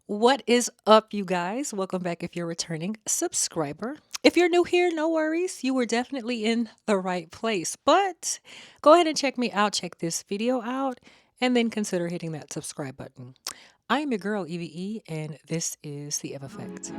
What is up, you guys? Welcome back if you're a returning subscriber. If you're new here, no worries. You were definitely in the right place. But go ahead and check me out, check this video out, and then consider hitting that subscribe button. I am your girl, EVE, and this is The Eve Effect.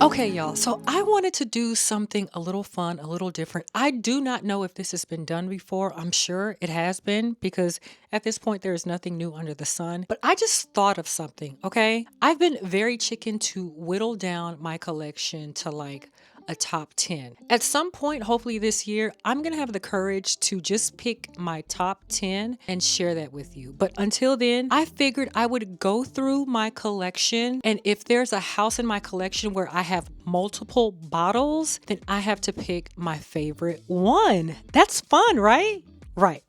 Okay, y'all, so I wanted to do something a little fun, a little different. I do not know if this has been done before. I'm sure it has been because at this point there is nothing new under the sun. But I just thought of something, okay? I've been very chicken to whittle down my collection to like a top 10. At some point, hopefully this year, I'm gonna have the courage to just pick my top 10 and share that with you. But until then, I figured I would go through my collection, and if there's a house in my collection where I have multiple bottles, then I have to pick my favorite one. That's fun, right? Right.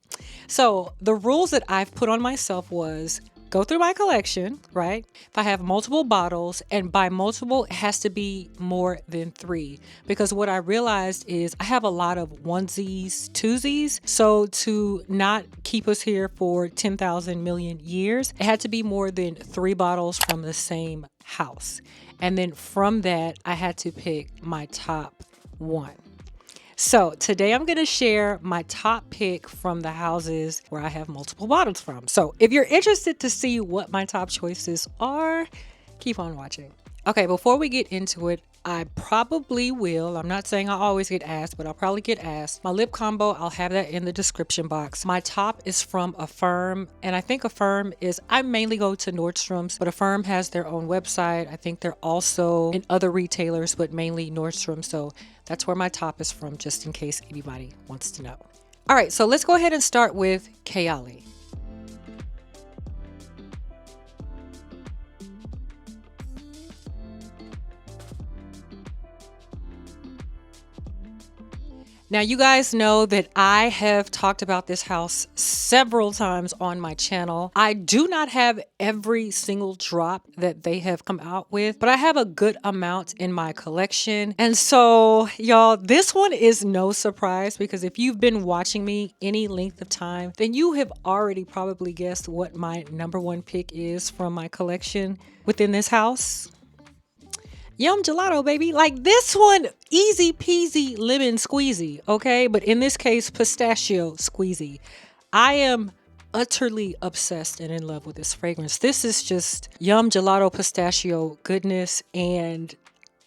So the rules that I've put on myself was go through my collection, right? If I have multiple bottles, and by multiple, it has to be more than 3. Because what I realized is I have a lot of onesies, twosies. So to not keep us here for 10,000 million years, it had to be more than 3 bottles from the same house. And then from that, I had to pick my top 1. So today I'm going to share my top pick from the houses where I have multiple bottles from. So if you're interested to see what my top choices are, keep on watching. Okay, before we get into it, I probably will. I'm not saying I always get asked, but I'll probably get asked. My lip combo, I'll have that in the description box. My top is from Affirm, and I think Affirm is, I mainly go to Nordstrom's, but Affirm has their own website. I think they're also in other retailers, but mainly Nordstrom. So that's where my top is from, just in case anybody wants to know. All right, so let's go ahead and start with Kayali. Now, you guys know that I have talked about this house several times on my channel. I do not have every single drop that they have come out with, but I have a good amount in my collection. And so, y'all, this one is no surprise because if you've been watching me any length of time, then you have already probably guessed what my number 1 pick is from my collection within this house. Yum gelato, baby. Like this one, easy peasy lemon squeezy, okay? But in this case, pistachio squeezy. I am utterly obsessed and in love with this fragrance. This is just yum gelato pistachio goodness. And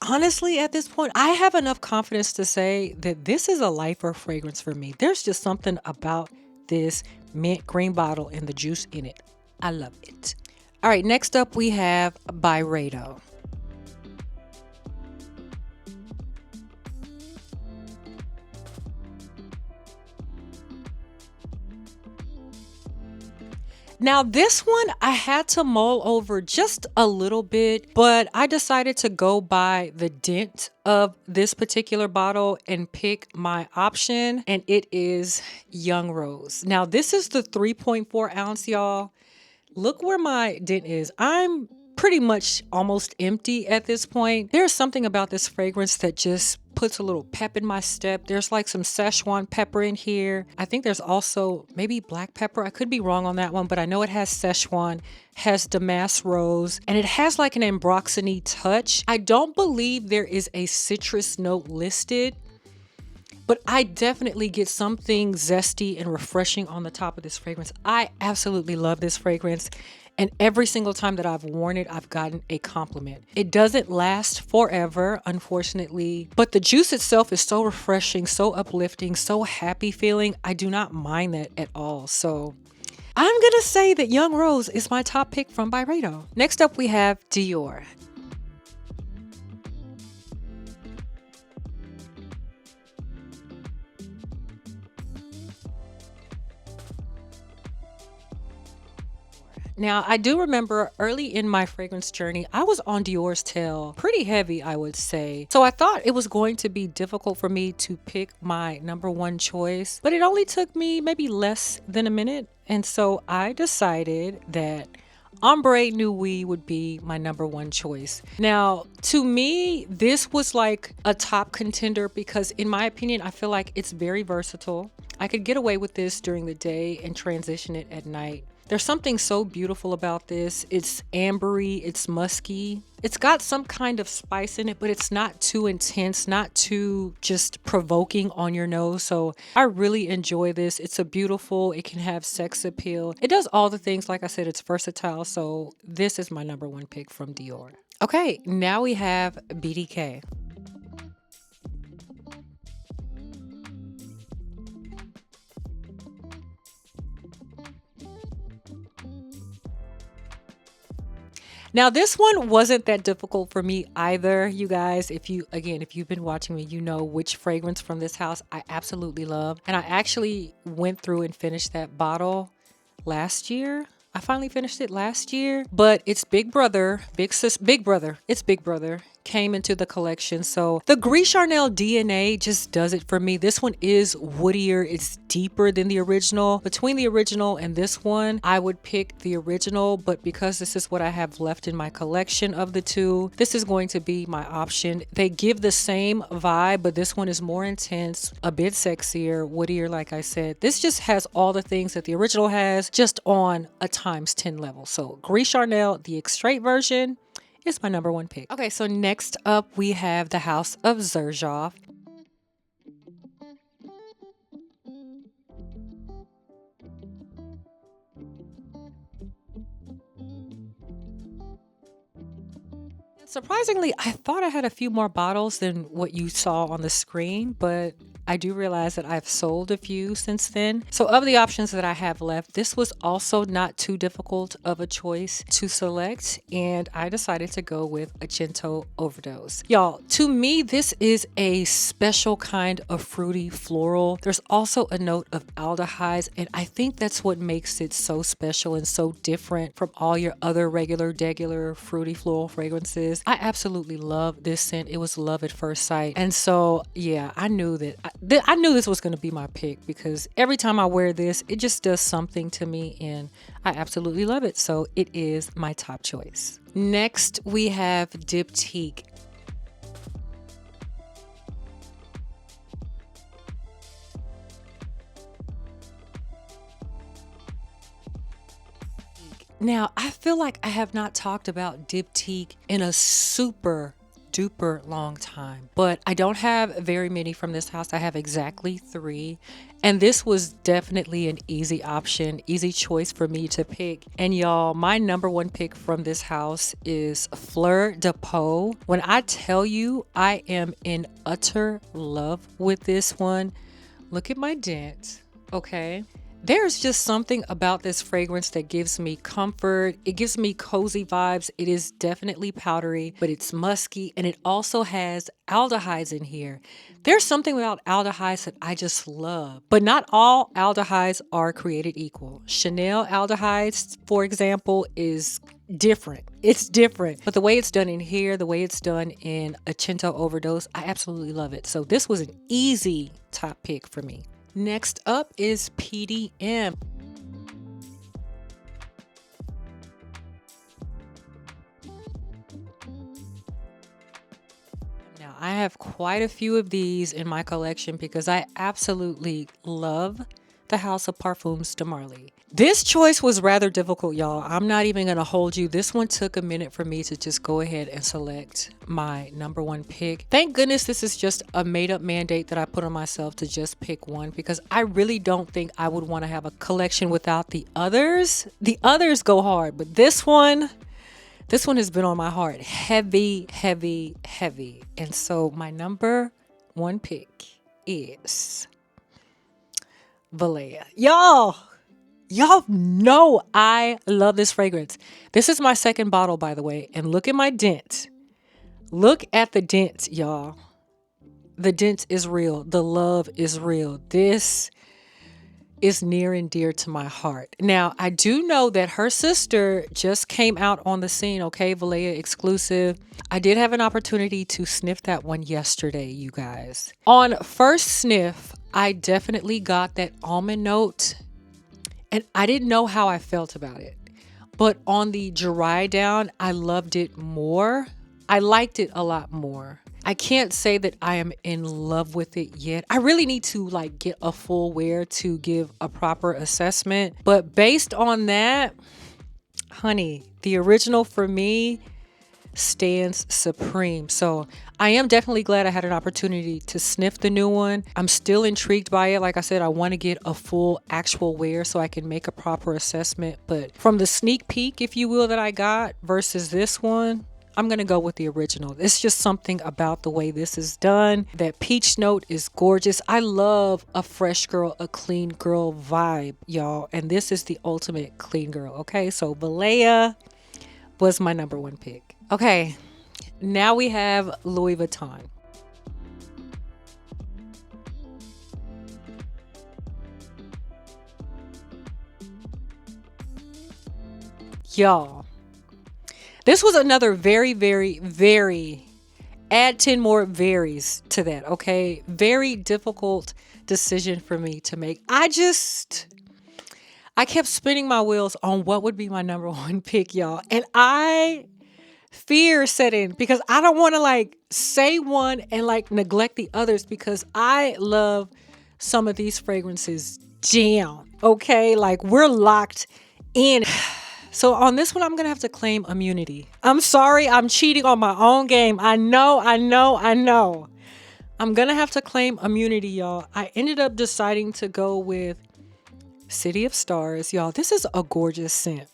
honestly, at this point, I have enough confidence to say that this is a lifer fragrance for me. There's just something about this mint green bottle and the juice in it. I love it. All right, next up we have Byredo. Now this one I had to mull over just a little bit, but I decided to go by the dent of this particular bottle and pick my option, and it is Young Rose. Now this is the 3.4 ounce, y'all. Look where my dent is. I'm pretty much almost empty at this point. There's something about this fragrance that just puts a little pep in my step. There's like some Szechuan pepper in here. I think there's also maybe black pepper. I could be wrong on that one, but I know it has Szechuan, has damask rose, and it has like an ambroxany touch. I don't believe there is a citrus note listed, but I definitely get something zesty and refreshing on the top of this fragrance. I absolutely love this fragrance. And every single time that I've worn it, I've gotten a compliment. It doesn't last forever, unfortunately, but the juice itself is so refreshing, so uplifting, so happy feeling. I do not mind that at all. So I'm gonna say that Young Rose is my top pick from Byredo. Next up, we have Dior. Now, I do remember early in my fragrance journey, I was on Dior's tail pretty heavy, I would say. So I thought it was going to be difficult for me to pick my number 1 choice, but it only took me maybe less than a minute. And so I decided that Ombre Nuit would be my number one choice. Now, to me, this was like a top contender because in my opinion, I feel like it's very versatile. I could get away with this during the day and transition it at night. There's something so beautiful about this. It's ambery, it's musky. It's got some kind of spice in it, but it's not too intense, not too just provoking on your nose. So I really enjoy this. It's a beautiful, it can have sex appeal. It does all the things. Like I said, it's versatile. So this is my number one pick from Dior. Okay, now we have BDK. Now, this one wasn't that difficult for me either, you guys. If you've been watching me, you know which fragrance from this house I absolutely love. And I actually went through and finished that bottle last year. I finally finished it last year, but it's Big Brother, it's Big Brother came into the collection. So the Gris Charnel DNA just does it for me. This one is woodier. It's deeper than the original. Between the original and this one, I would pick the original, but because this is what I have left in my collection of the two, this is going to be my option. They give the same vibe, but this one is more intense, a bit sexier, woodier, like I said. This just has all the things that the original has, just on a ×10 level. So Gris Charnel, the extrait version, is my number one pick. Okay, so next up we have the House of Xerjoff. Surprisingly, I thought I had a few more bottles than what you saw on the screen, but I do realize that I've sold a few since then. So of the options that I have left, this was also not too difficult of a choice to select, and I decided to go with Agento Overdose. Y'all, to me, this is a special kind of fruity floral. There's also a note of aldehydes, and I think that's what makes it so special and so different from all your other regular fruity floral fragrances. I absolutely love this scent. It was love at first sight. And so, yeah, I knew this was going to be my pick because every time I wear this, it just does something to me and I absolutely love it. So it is my top choice. Next, we have Diptique. Now, I feel like I have not talked about Diptique in a super duper long time, but I don't have very many from this house. I have exactly 3, and this was definitely an easy option, easy choice for me to pick. And y'all, my number one pick from this house is Fleur de Peau. When I tell you I am in utter love with this one, look at my dent, okay? There's just something about this fragrance that gives me comfort. It gives me cozy vibes. It is definitely powdery, but it's musky, and it also has aldehydes in here. There's something about aldehydes that I just love, but not all aldehydes are created equal. Chanel aldehydes, for example, is different. It's different, but the way it's done in here, the way it's done in Agento Overdose, I absolutely love it. So this was an easy top pick for me. Next up is PDM. Now, I have quite a few of these in my collection because I absolutely love the House of Parfums De Marly. This choice was rather difficult, y'all. I'm not even gonna hold you. This one took a minute for me to just go ahead and select my number one pick. Thank goodness this is just a made-up mandate that I put on myself to just pick one because I really don't think I would want to have a collection without the others. The others go hard, but this one has been on my heart. Heavy. And so my number one pick is Valleja. Y'all know I love this fragrance. This is my second bottle, by the way, and look at my dent. Look at the dent, y'all. The dent is real. The love is real. This is near and dear to my heart. Now, I do know that her sister just came out on the scene, okay? Valleja exclusive. I did have an opportunity to sniff that one yesterday, you guys. On first sniff, I definitely got that almond note, and I didn't know how I felt about it. but on the dry down, I loved it more. I liked it a lot more. I can't say that I am in love with it yet. I really need to like get a full wear to give a proper assessment. But based on that, honey, the original for me stands supreme. So I am definitely glad I had an opportunity to sniff the new one. I'm still intrigued by it. Like I said, I want to get a full actual wear so I can make a proper assessment. But from the sneak peek, if you will, that I got versus this one, I'm going to go with the original. It's just something about the way this is done. That peach note is gorgeous. I love a fresh girl, a clean girl vibe, y'all. And this is the ultimate clean girl. Okay, so Balea was my number one pick. Okay, now we have Louis Vuitton. Y'all, this was another very, very, very, add 10 more varies to that, okay? Very difficult decision for me to make. I kept spinning my wheels on what would be my number one pick, y'all. And fear set in because I don't want to like say one and like neglect the others because I love some of these fragrances down, okay? Like we're locked in. So on this one, I'm going to have to claim immunity. I'm sorry, I'm cheating on my own game. I know. I'm going to have to claim immunity, y'all. I ended up deciding to go with City of Stars. Y'all, this is a gorgeous scent.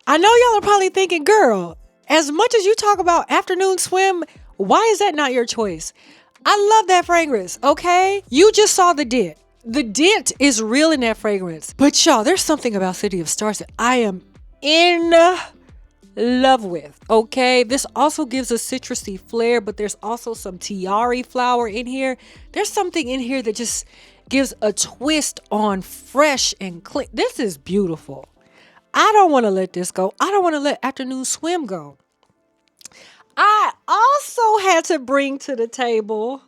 I know y'all are probably thinking, girl, as much as you talk about afternoon swim, why is that not your choice? I love that fragrance, okay? You just saw the dent. The dent is real in that fragrance. But y'all, there's something about City of Stars that I am in love with, okay? This also gives a citrusy flair, but there's also some tiare flower in here. There's something in here that just gives a twist on fresh and clean. This is beautiful. I don't want to let this go. I don't want to let Afternoon Swim go. I also had to bring to the table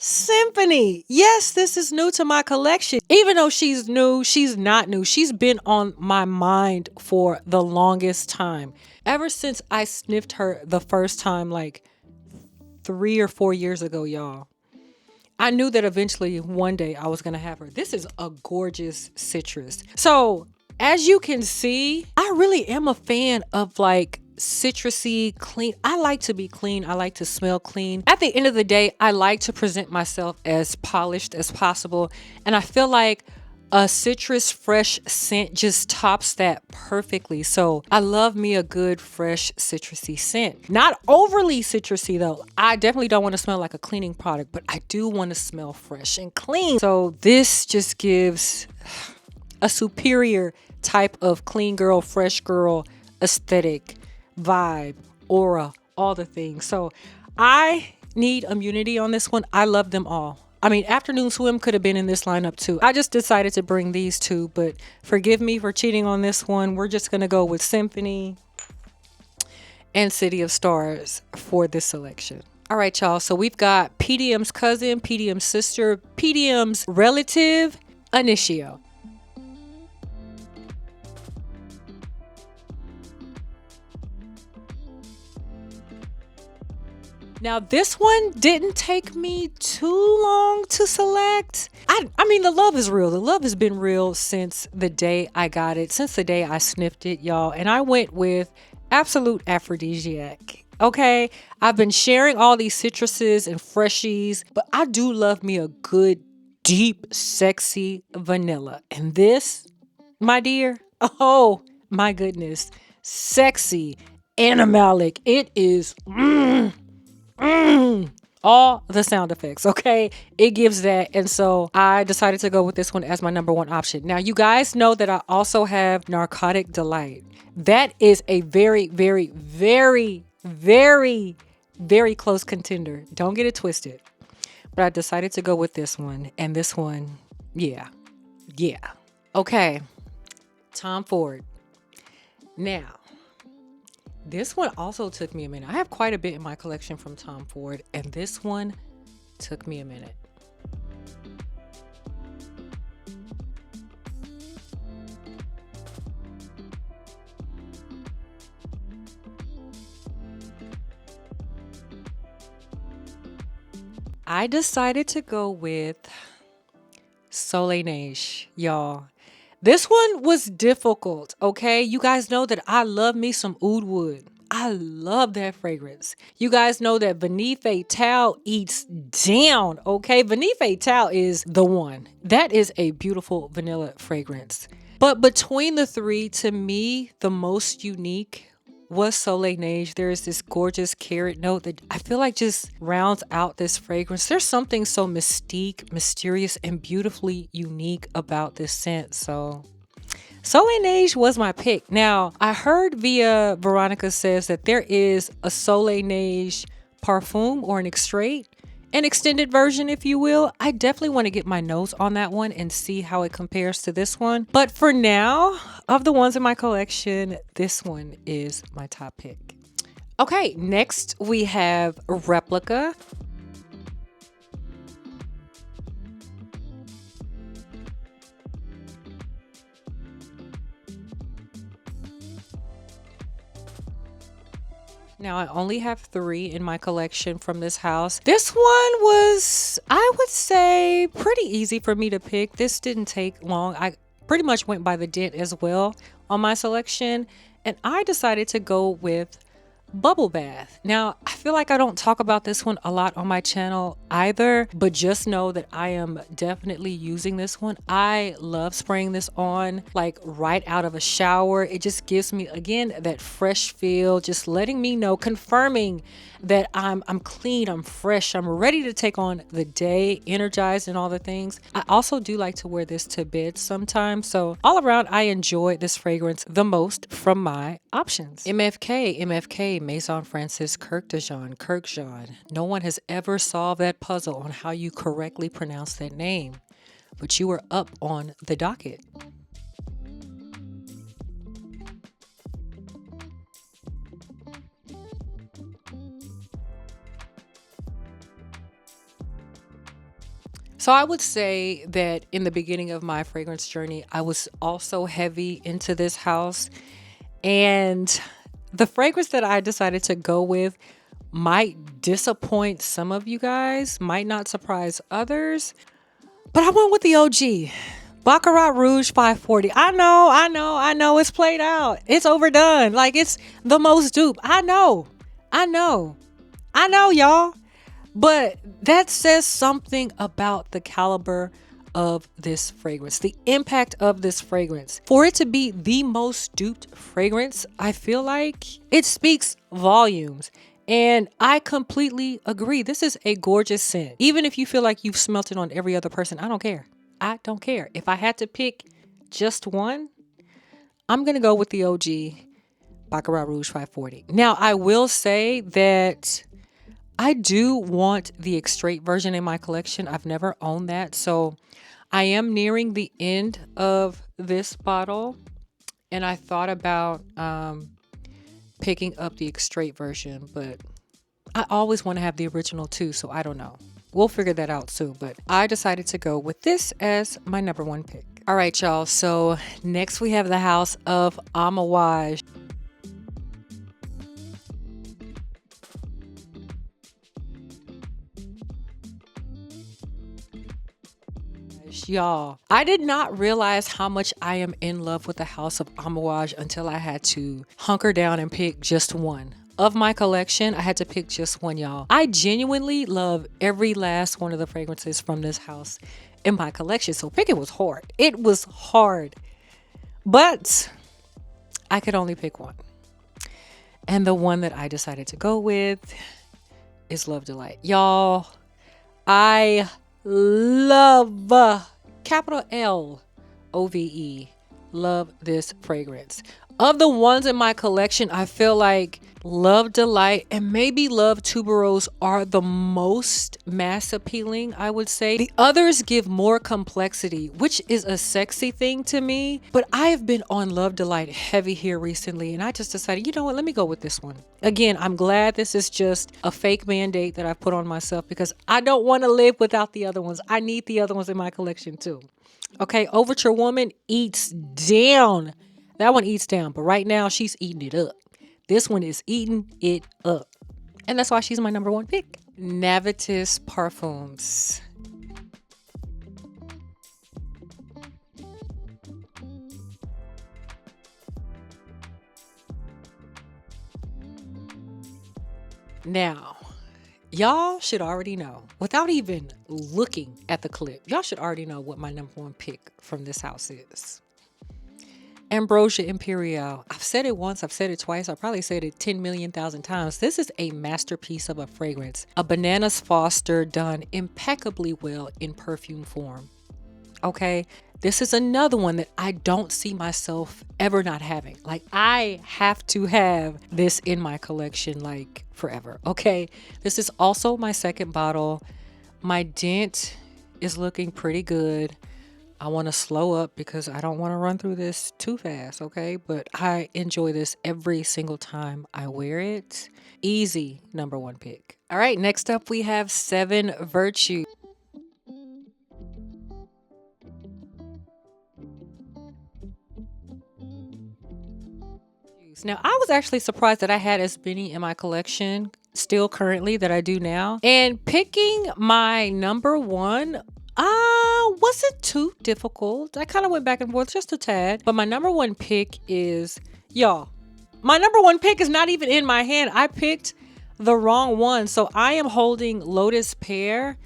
Symphony. Yes, this is new to my collection. Even though she's new, she's not new. She's been on my mind for the longest time. Ever since I sniffed her the first time, like 3 or 4 years ago, y'all. I knew that eventually one day I was going to have her. This is a gorgeous citrus. So as you can see, I really am a fan of like citrusy, clean. I like to be clean. I like to smell clean. At the end of the day, I like to present myself as polished as possible. And I feel like a citrus fresh scent just tops that perfectly. So I love me a good fresh citrusy scent. Not overly citrusy though. I definitely don't want to smell like a cleaning product, but I do want to smell fresh and clean. So this just gives a superior type of clean girl, fresh girl aesthetic, vibe, aura, all the things. So I need immunity on this one. I love them all. I mean, Afternoon Swim could have been in this lineup too. I just decided to bring these two, but forgive me for cheating on this one. We're just going to go with Symphony and City of Stars for this selection. All right, y'all. So we've got PDM's cousin, PDM's sister, PDM's relative, Initio. Now, this one didn't take me too long to select. I mean, the love is real. The love has been real since the day I got it, since the day I sniffed it, y'all. And I went with Absolute Aphrodisiac. Okay, I've been sharing all these citruses and freshies, but I do love me a good, deep, sexy vanilla. And this, my dear, oh my goodness, sexy, animalic. It is all the sound effects, okay? It gives that. And so I decided to go with this one as my number one option. Now, you guys know that I also have Narcotic Delight. That is a very, very, very, very, very close contender. Don't get it twisted. But I decided to go with this one. And this one, yeah. Okay. Tom Ford. Now, this one also took me a minute. I have quite a bit in my collection from Tom Ford, and this one took me a minute. I decided to go with Soleil Neige, y'all. This one was difficult, okay? You guys know that I love me some oud wood. I love that fragrance. You guys know that Vanille Fatale eats down, okay? Vanille Fatale is the one. That is a beautiful vanilla fragrance. But between the three, to me, the most unique was Soleil Neige. There is this gorgeous carrot note that I feel like just rounds out this fragrance. There's something so mystique, mysterious, and beautifully unique about this scent. So Soleil Neige was my pick. Now, I heard via Veronica says that there is a Soleil Neige parfum or an extrait, an extended version, if you will. I definitely want to get my nose on that one and see how it compares to this one. But for now, of the ones in my collection, this one is my top pick. Okay, next we have Replica. Now, I only have 3 in my collection from this house. This one was, I would say, pretty easy for me to pick. This didn't take long. I pretty much went by the dent as well on my selection. And I decided to go with Bubble Bath. Now, I feel like I don't talk about this one a lot on my channel either, but just know that I am definitely using this one. I love spraying this on like right out of a shower. It just gives me, again, that fresh feel, just letting me know, confirming that I'm clean, I'm fresh, I'm ready to take on the day, energized and all the things. I also do like to wear this to bed sometimes. So all around, I enjoy this fragrance the most from my options. MFK, Maison Francis Kurkdjian. No one has ever solved that puzzle on how you correctly pronounce that name, but you were up on the docket. So I would say that in the beginning of my fragrance journey, I was also heavy into this house. And the fragrance that I decided to go with might disappoint some of you guys, might not surprise others, but I went with the OG. Baccarat Rouge 540. I know it's played out. It's overdone. Like, it's the most dupe. I know, y'all. But that says something about the caliber of this fragrance, the impact of this fragrance. For it to be the most duped fragrance, I feel like it speaks volumes. And I completely agree. This is a gorgeous scent. Even if you feel like you've smelt it on every other person, I don't care. I don't care. If I had to pick just one, I'm going to go with the OG Baccarat Rouge 540. Now, I will say that I do want the extrait version in my collection. I've never owned that. So I am nearing the end of this bottle. And I thought about picking up the extrait version. But I always want to have the original too. So I don't know. We'll figure that out soon. But I decided to go with this as my number 1 pick. All right, y'all. So next we have the house of Amouage. Y'all, I did not realize how much I am in love with the house of Amouage until I had to hunker down and pick just one. Of my collection, I had to pick just one, y'all. I genuinely love every last one of the fragrances from this house in my collection. So picking was hard. It was hard. But I could only pick one. And the one that I decided to go with is Love Delight. Y'all, I love, capital LOVE, love this fragrance. Of the ones in my collection, I feel like Love Delight and maybe Love Tuberose are the most mass appealing, I would say. The others give more complexity, which is a sexy thing to me. But I have been on Love Delight heavy here recently, and I just decided, you know what, let me go with this one. Again, I'm glad this is just a fake mandate that I put on myself because I don't want to live without the other ones. I need the other ones in my collection too. Okay, Overture Woman eats down. That one eats down, but right now she's eating it up. This one is eating it up. And that's why she's my number 1 pick. Navitus Parfums. Now, y'all should already know, without even looking at the clip, y'all should already know what my number one pick from this house is. Ambrosia Imperial. I've said it once, I've said it twice, I've probably said it 10 million thousand times. This is a masterpiece of a fragrance. A Bananas Foster done impeccably well in perfume form. Okay, this is another one that I don't see myself ever not having. Like, I have to have this in my collection like forever. Okay, this is also my second bottle. My dent is looking pretty good. I want to slow up because I don't want to run through this too fast, okay? But I enjoy this every single time I wear it. Easy number one pick. All right, next up we have 7 Virtue. Now, I was actually surprised that I had as many in my collection still currently that I do now. And picking my number one wasn't too difficult. I kind of went back and forth just a tad. But my number one pick is, y'all, my number one pick is not even in my hand. I picked the wrong one. So I am holding Lotus Pear.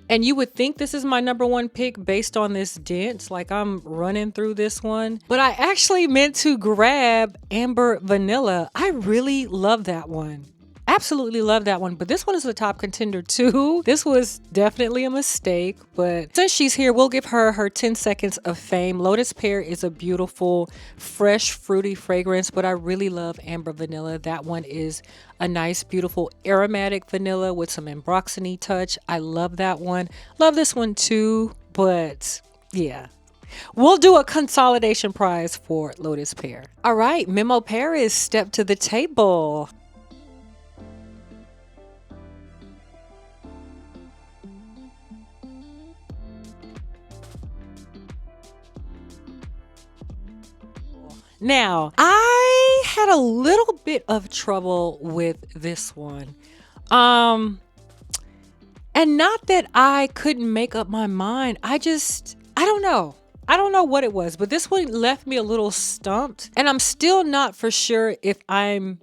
And you would think this is my number one pick based on this dent, like I'm running through this one. But I actually meant to grab Amber Vanilla. I really love that one. Absolutely love that one. But this one is a top contender too. This was definitely a mistake. But since she's here, we'll give her her 10 seconds of fame. Lotus Pear is a beautiful, fresh, fruity fragrance. But I really love Amber Vanilla. That one is a nice, beautiful aromatic vanilla with some ambroxany touch. I love that one. Love this one too. But yeah. We'll do a consolidation prize for Lotus Pear. All right, Memo Paris, step to the table. Now, I had a little bit of trouble with this one. And not that I couldn't make up my mind. I don't know. I don't know what it was, but this one left me a little stumped. And I'm still not for sure if I'm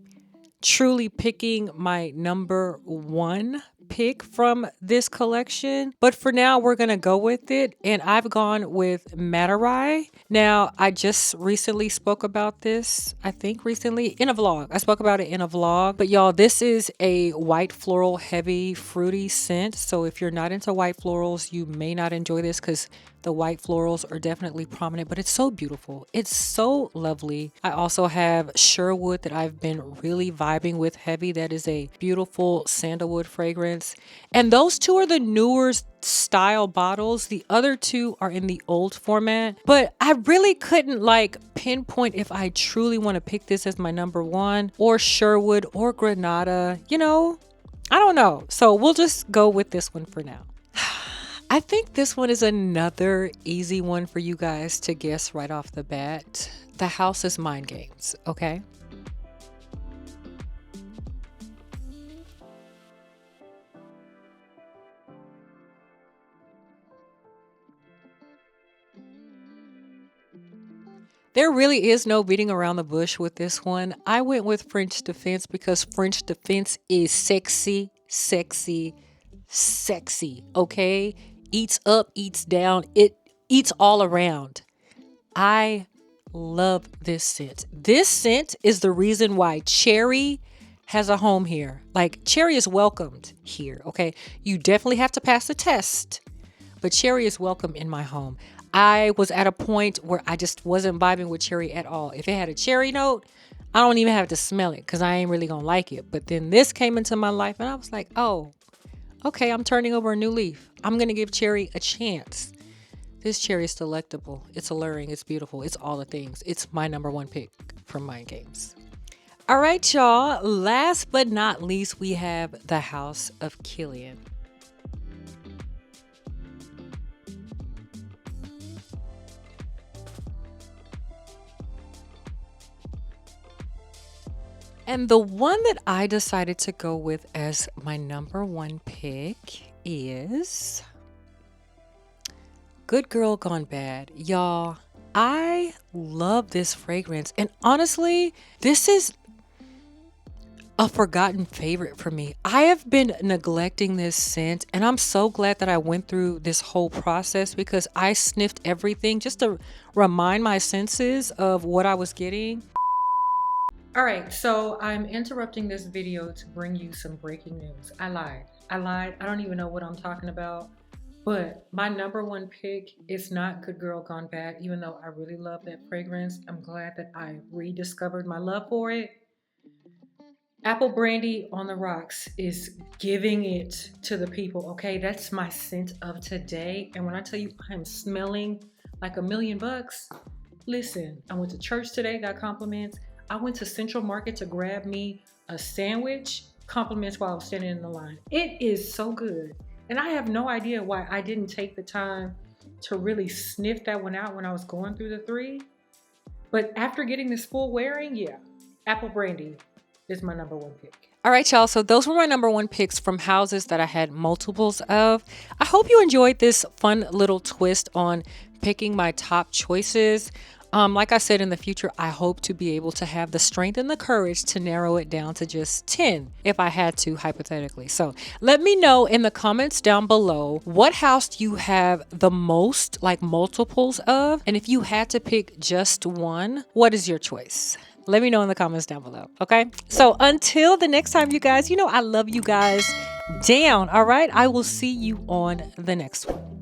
truly picking my number one pick from this collection, but for now we're gonna go with it, and I've gone with Matarai. Now, I just recently spoke about this, I think recently in a vlog. I spoke about it in a vlog, but y'all, this is a white floral heavy fruity scent, so if you're not into white florals, you may not enjoy this because the white florals are definitely prominent, but it's so beautiful. It's so lovely. I also have Sherwood that I've been really vibing with heavy. That is a beautiful sandalwood fragrance. And those two are the newer style bottles. The other two are in the old format. But I really couldn't like pinpoint if I truly want to pick this as my number one or Sherwood or Granada. You know, I don't know. So we'll just go with this one for now. I think this one is another easy one for you guys to guess right off the bat. The house is Mind Games, okay? There really is no beating around the bush with this one. I went with French Defense because French Defense is sexy, sexy, sexy, okay? Eats up, eats down, it eats all around. I love this scent. This scent is the reason why Cherry has a home here. Like, Cherry is welcomed here, okay? You definitely have to pass the test, but Cherry is welcome in my home. I was at a point where I just wasn't vibing with Cherry at all. If it had a cherry note, I don't even have to smell it because I ain't really gonna like it. But then this came into my life and I was like, oh, okay, I'm turning over a new leaf. I'm going to give Cherry a chance. This cherry is delectable. It's alluring. It's beautiful. It's all the things. It's my number one pick from Mind Games. All right, y'all. Last but not least, we have the House of Kilian. And the one that I decided to go with as my number one pick is Good Girl Gone Bad. Y'all, I love this fragrance. And honestly, this is a forgotten favorite for me. I have been neglecting this scent, and I'm so glad that I went through this whole process because I sniffed everything just to remind my senses of what I was getting. All right, so I'm interrupting this video to bring you some breaking news. I lied. I don't even know what I'm talking about. But my number one pick is not Good Girl Gone Bad, even though I really love that fragrance. I'm glad that I rediscovered my love for it. Apple Brandy on the Rocks is giving it to the people, okay? That's my scent of today. And when I tell you I am smelling like $1,000,000, listen, I went to church today, got compliments. I went to Central Market to grab me a sandwich, compliments while I was standing in the line. It is so good. And I have no idea why I didn't take the time to really sniff that one out when I was going through the three. But after getting this full wearing, yeah, Apple Brandy is my number one pick. All right, y'all. So those were my number one picks from houses that I had multiples of. I hope you enjoyed this fun little twist on picking my top choices. Like I said, in the future, I hope to be able to have the strength and the courage to narrow it down to just 10 if I had to, hypothetically. So let me know in the comments down below, what house do you have the most, like multiples of? And if you had to pick just one, what is your choice? Let me know in the comments down below, okay? So until the next time, you guys, you know I love you guys down, all right? I will see you on the next one.